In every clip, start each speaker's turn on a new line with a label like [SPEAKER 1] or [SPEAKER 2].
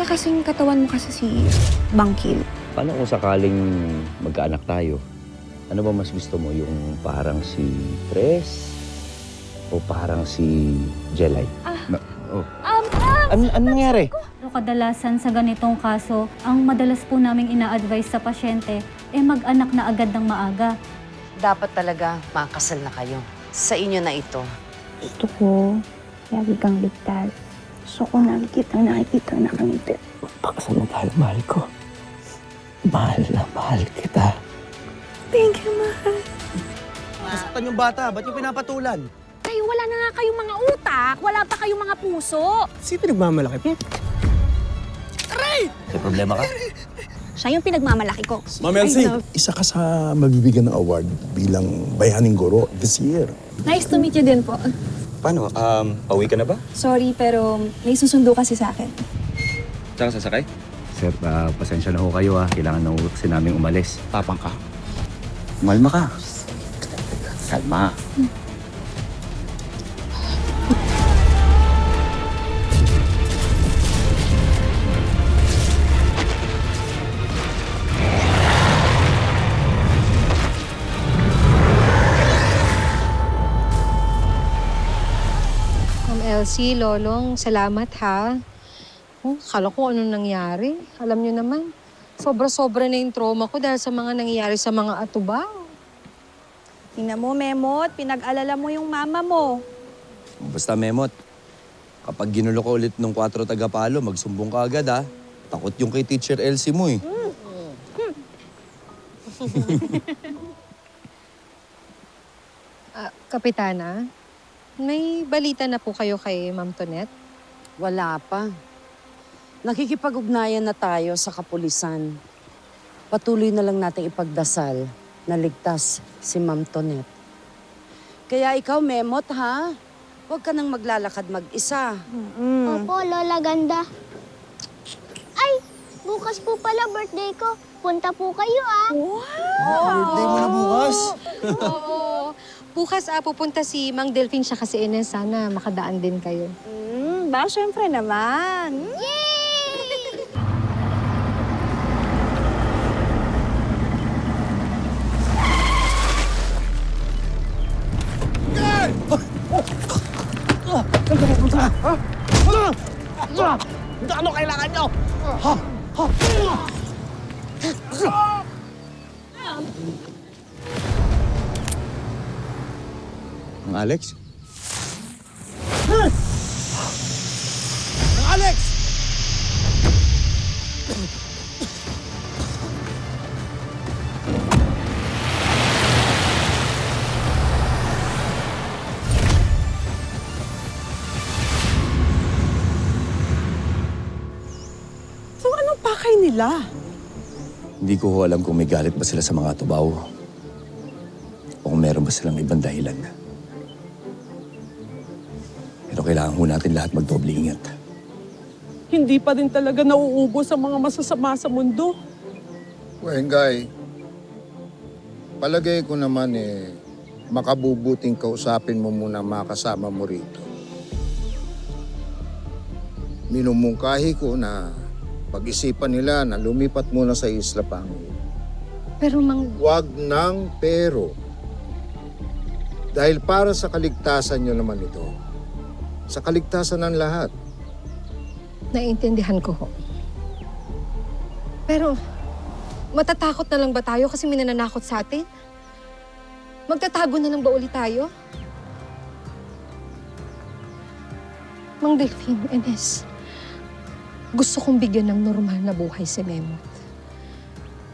[SPEAKER 1] kasing katawan mo kasi si Bangkil.
[SPEAKER 2] Paano kung sakaling magkaanak tayo? Ano ba mas gusto mo? Yung parang si Tres? O parang si Jelay? Ano nangyari?
[SPEAKER 3] Pero kadalasan sa ganitong kaso, ang madalas po naming ina-advise sa pasyente, mag-anak na agad ng maaga.
[SPEAKER 4] Dapat talaga makasal na kayo. Sa inyo na ito.
[SPEAKER 1] Gusto ko, lagi kang ligtas. Gusto ko nakikita na kami.
[SPEAKER 2] Pakasal na tayo, mahal ko. Mahal na mahal kita.
[SPEAKER 1] Thank you, mahal.
[SPEAKER 5] Nasaktan yung bata, ba't yung pinapatulan?
[SPEAKER 6] Kayo, wala na nga kayong mga utak. Wala pa kayong mga puso.
[SPEAKER 5] Sino nagmamalaki?
[SPEAKER 2] May problema ka?
[SPEAKER 6] Siya yung pinagmamalaki ko.
[SPEAKER 7] Ma'am Elsie, isa ka sa mabibigyan ng award bilang Bayaning Guro this year.
[SPEAKER 1] Nice to meet you din po.
[SPEAKER 8] Paano? Pauwi ka na ba?
[SPEAKER 1] Sorry, pero may susundo kasi sa akin.
[SPEAKER 8] Tsaka sasakay?
[SPEAKER 2] Sir, pasensya na ho kayo ha. Kailangan na ho kasi namin umalis.
[SPEAKER 8] Tapang ka.
[SPEAKER 2] Malma ka. Kalma.
[SPEAKER 9] Ma'am Elsie, Lolong, salamat ha. Kala ko anong nangyari. Alam niyo naman, sobra-sobra na yung trauma ko dahil sa mga nangyayari sa mga atubang.
[SPEAKER 6] Tingnan mo, Memot. Pinag-alala mo yung mama mo.
[SPEAKER 8] Basta Memot, kapag ginulo ko ulit ng 4 tagapalo, magsumbong ka agad ha. Takot yung kay Teacher Elsie mo eh.
[SPEAKER 9] Kapitana, may balita na po kayo kay Ma'am Tonet?
[SPEAKER 4] Wala pa. Nakikipag-ugnayan na tayo sa kapulisan. Patuloy na lang natin ipagdasal na ligtas si Ma'am Tonet. Kaya ikaw, Memot, ha? Huwag ka nang maglalakad mag-isa.
[SPEAKER 10] Opo, Lola Ganda. Ay, bukas po pala birthday ko. Punta po kayo, ah.
[SPEAKER 5] Birthday mo na bukas.
[SPEAKER 9] Oo. Bukas pupunta si Mang Delphine siya kasi Ines. Sana makadaan din kayo.
[SPEAKER 6] Syempre naman.
[SPEAKER 5] Ano kailangan nyo?
[SPEAKER 8] Ang Alex?
[SPEAKER 5] Ang Alex!
[SPEAKER 6] So, anong pakay nila?
[SPEAKER 8] Hindi ko ho alam kung may galit ba sila sa mga tubaw. O kung meron ba silang ibang dahilan. Pero kailangan ho natin lahat magdoble ingat.
[SPEAKER 11] Hindi pa rin talaga nauubos ang mga masasama sa mundo.
[SPEAKER 12] Wengay, palagay ko naman makabubuting kausapin mo muna mga kasama mo rito. Minumungkahi ko na pag-isipan nila na lumipat muna sa Isla Pangil.
[SPEAKER 9] Pero
[SPEAKER 12] Huwag ng pero. Dahil para sa kaligtasan nyo naman ito. Sa kaligtasan ng lahat.
[SPEAKER 9] naiintindihan ko ho. Pero, matatakot na lang ba tayo kasi may nananakot sa atin? Magtatago na lang ba ulit tayo? Mang Delphine, Ines, gusto kong bigyan ng normal na buhay si Memot.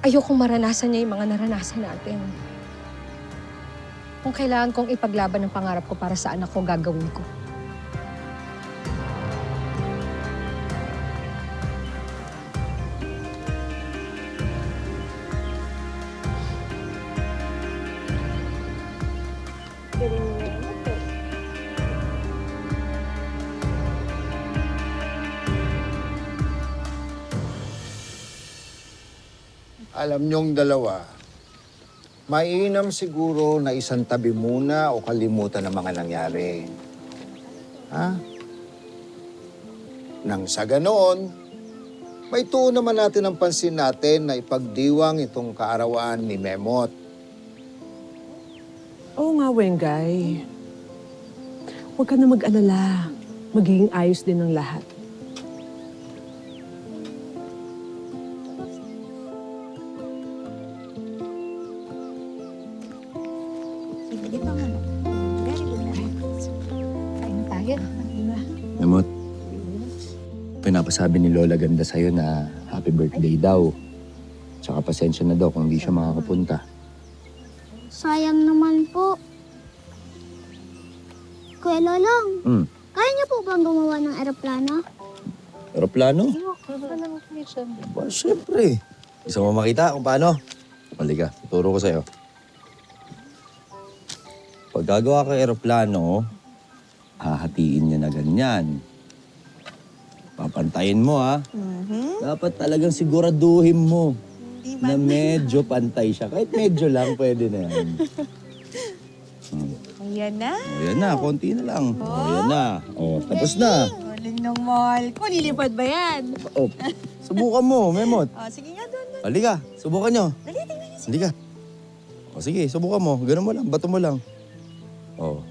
[SPEAKER 9] Ayokong maranasan niya yung mga naranasan natin. Kung kailangan kong ipaglaban ng pangarap ko para sa anak ko, gagawin ko.
[SPEAKER 12] Alam niyong dalawa, mainam siguro na isang tabi muna o kalimutan ang mga nangyari. Ha? Nang sa ganoon, may tuon naman natin ang pansin natin na ipagdiwang itong kaarawan ni Memot.
[SPEAKER 11] Oo nga, Wengay. Huwag ka na mag-alala. Magiging ayos din ang lahat.
[SPEAKER 1] Sige pa nga. Very good na. Kain tayo.
[SPEAKER 2] Memot, pinapasabi ni Lola Ganda sa'yo na happy birthday daw. Tsaka pasensya na daw kung hindi siya makakapunta.
[SPEAKER 10] Sayang naman po. Kuya Lolong, kaya niyo po bang gumawa ng eroplano?
[SPEAKER 2] Aeroplano? Ba, syempre. Gusto mo makita kung paano? Halika, tuturo ko sa'yo. Pag gagawa ka aeroplano, hahatiin niya na ganyan. Papantayin mo, ha? Dapat talagang siguraduhin mo na medyo pantay siya. Kahit medyo lang, pwede na yan.
[SPEAKER 6] Ayan na.
[SPEAKER 2] O, yan na. Konti na lang. O, yan na. O, tapos na.
[SPEAKER 6] Galing ng mall ko. Lilipad ba yan?
[SPEAKER 2] O, subukan mo, Memot.
[SPEAKER 6] Sige nga doon.
[SPEAKER 2] Halika, subukan nyo.
[SPEAKER 6] Dali, tingnan niyo.
[SPEAKER 2] Halika. O, sige, subukan mo. Ganun mo lang, bato mo lang. O.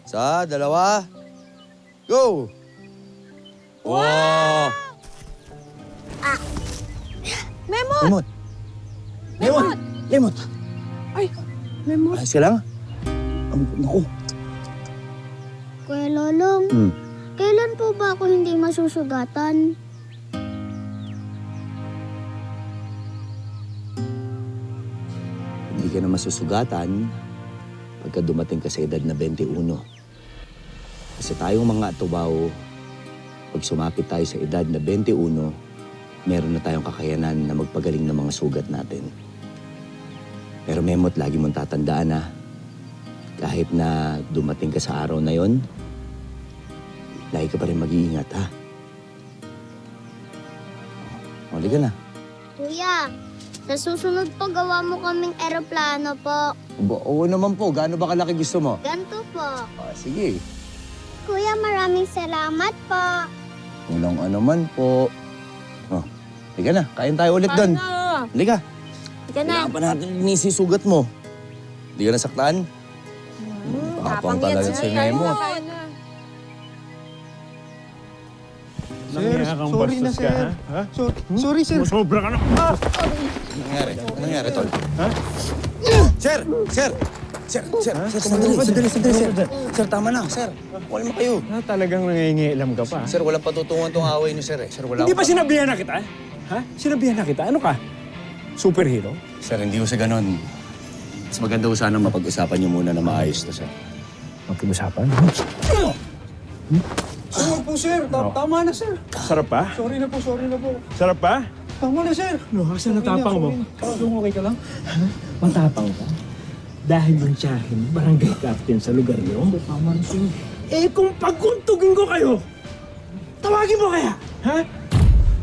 [SPEAKER 2] Isa, dalawa. Go! Wow!
[SPEAKER 6] Memot!
[SPEAKER 2] Memot! Memot! Memot!
[SPEAKER 11] Ay, Memot.
[SPEAKER 2] Ayos ka lang? Naku.
[SPEAKER 10] Kuya Lolong, kailan po ba ako hindi masusugatan?
[SPEAKER 2] Hindi ka na masusugatan pagka dumating ka sa edad na 21. Kasi tayong mga tubaw, pag sumapit tayo sa edad na 21, meron na tayong kakayanan na magpagaling ng mga sugat natin. Pero Memot, lagi mong tatandaan na kahit na dumating ka sa araw na yon, lagi ka pa rin mag-iingat, ha? Huli ka na.
[SPEAKER 10] Kuya, sa susunod po gawa mo kaming eroplano po.
[SPEAKER 2] Oo naman po. Gaano ba kalaki gusto mo?
[SPEAKER 10] Ganto po.
[SPEAKER 2] Sige.
[SPEAKER 10] Kuya, maraming salamat po.
[SPEAKER 2] Walang anuman po. Halika na. Kain tayo ulit doon. Halika.
[SPEAKER 10] Halika na.
[SPEAKER 2] Kailangan pa natin inisisugat mo. Hindi ka nasaktan? Tapang talaga si Memot.
[SPEAKER 5] Sir, sorry na, sir. Ha? Sorry, sir.
[SPEAKER 7] Sobra ka na.
[SPEAKER 2] Ano nangyari, Tol? Ha? Sir! Sir! Sandali, sir. Sir, tama na, sir. Wala mo kayo.
[SPEAKER 5] Talagang nangingialam ka pa.
[SPEAKER 2] Sir, walang patutungan tong away niyo, sir. Sir, wala
[SPEAKER 5] Hindi ba sinabihan na kita? Ha? Sinabihan na kita? Ano ka? Superhero?
[SPEAKER 2] Sir, hindi ko sa ganun. Mas maganda ko sana mapag-usapan niyo muna na maayos to, sir.
[SPEAKER 5] Mag-usapan? Oo po, sir. Tama na, sir. Sarap pa? Sorry na po. Sarap pa? Tama na, sir. Asa natapang mo? Okay ka lang? Matapang ka? Dahil yung tiyahin, barangay captain sa lugar niyo? Tama na, sir. Eh kung pagkuntugin ko kayo, tawagin mo kaya? Ha?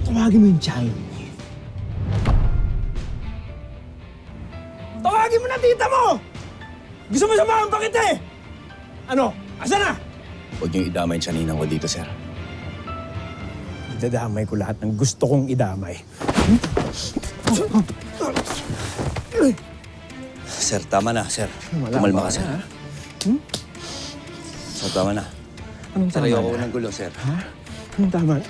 [SPEAKER 5] Tawagin mo yung tiyahin. Tawagin mo na tita mo! Gusto mo samahan pa kita eh! Ano? Asa na?
[SPEAKER 2] Huwag niyong idamay siya ninang ko dito, sir.
[SPEAKER 5] Idadamay ko lahat ng gusto kong idamay.
[SPEAKER 2] Sir, tama na, sir.
[SPEAKER 5] Wala
[SPEAKER 2] Kumalma
[SPEAKER 5] ba,
[SPEAKER 2] ka, sir.
[SPEAKER 5] ha?
[SPEAKER 2] Sir, tama na.
[SPEAKER 5] Anong
[SPEAKER 2] Sir,
[SPEAKER 5] tama
[SPEAKER 2] ayoko
[SPEAKER 5] na?
[SPEAKER 2] ng gulo, sir.
[SPEAKER 5] Anong tama na?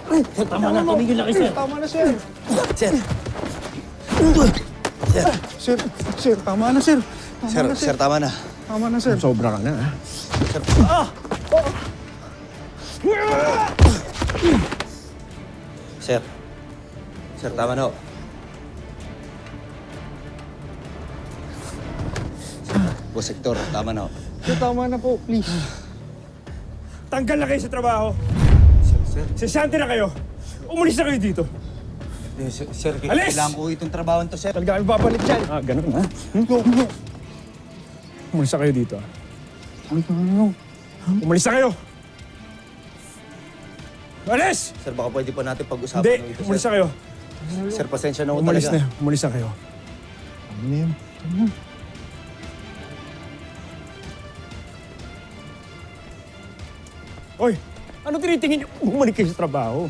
[SPEAKER 2] Sir, tama na. Tumigil na kayo, sir.
[SPEAKER 5] Tama na, sir.
[SPEAKER 2] Sir.
[SPEAKER 5] Sir, tama na, sir.
[SPEAKER 2] Sir, tama na.
[SPEAKER 5] Tama na, sir. Sobra ka na, ha?
[SPEAKER 2] Sir. Sir, tama na. Po, sektor, tama na.
[SPEAKER 5] Sir, tama na po, please. Tanggal na kayo sa trabaho.
[SPEAKER 2] Sir.
[SPEAKER 5] Sesante na kayo. Umalis na kayo dito.
[SPEAKER 2] Sir,
[SPEAKER 5] Alis!
[SPEAKER 2] kailangan ko itong trabaho to, sir.
[SPEAKER 5] Talaga kami babalik dyan. Ganun, ha? Umalis na kayo dito, ha? Umalis na kayo! Alis!
[SPEAKER 2] Sir, baka pwede pa natin pag-usapan
[SPEAKER 5] Hindi,
[SPEAKER 2] ng ito,
[SPEAKER 5] umalis
[SPEAKER 2] sir.
[SPEAKER 5] na kayo.
[SPEAKER 2] Sir, pasensya na ako
[SPEAKER 5] Umalis
[SPEAKER 2] talaga.
[SPEAKER 5] na, umalis na kayo. Ano na yan? Oy, ano tinitingin niyo? Bumalik kayo sa trabaho.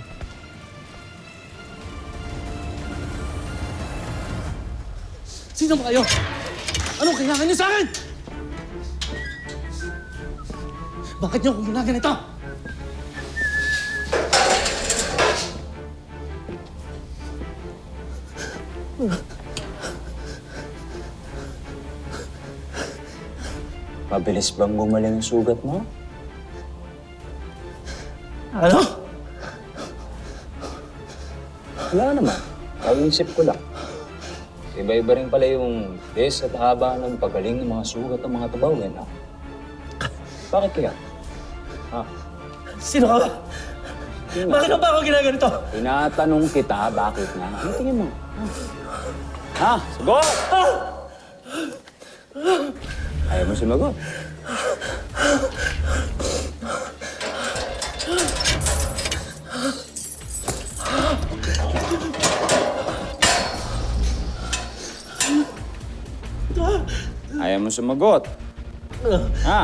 [SPEAKER 13] Sino ba kayo? Anong kailangan niyo sa akin? Bakit niyo ako ginaganito?
[SPEAKER 14] Mabilis bang gumaling ang sugat mo?
[SPEAKER 13] Ano?
[SPEAKER 14] Wala naman. Kaisip ko lang. Iba-iba rin pala yung bes at haba ng pagaling ng mga sugat ng mga tabawin, ha? Bakit kaya? Ha?
[SPEAKER 13] Sino ka ba? Bakit ba ako ginaganito?
[SPEAKER 14] Tinatanong kita, bakit nga? Ano tingin mo? Ha? Sagot! Ayaw mo sumagot. Ayaw mo sumagot. Ha?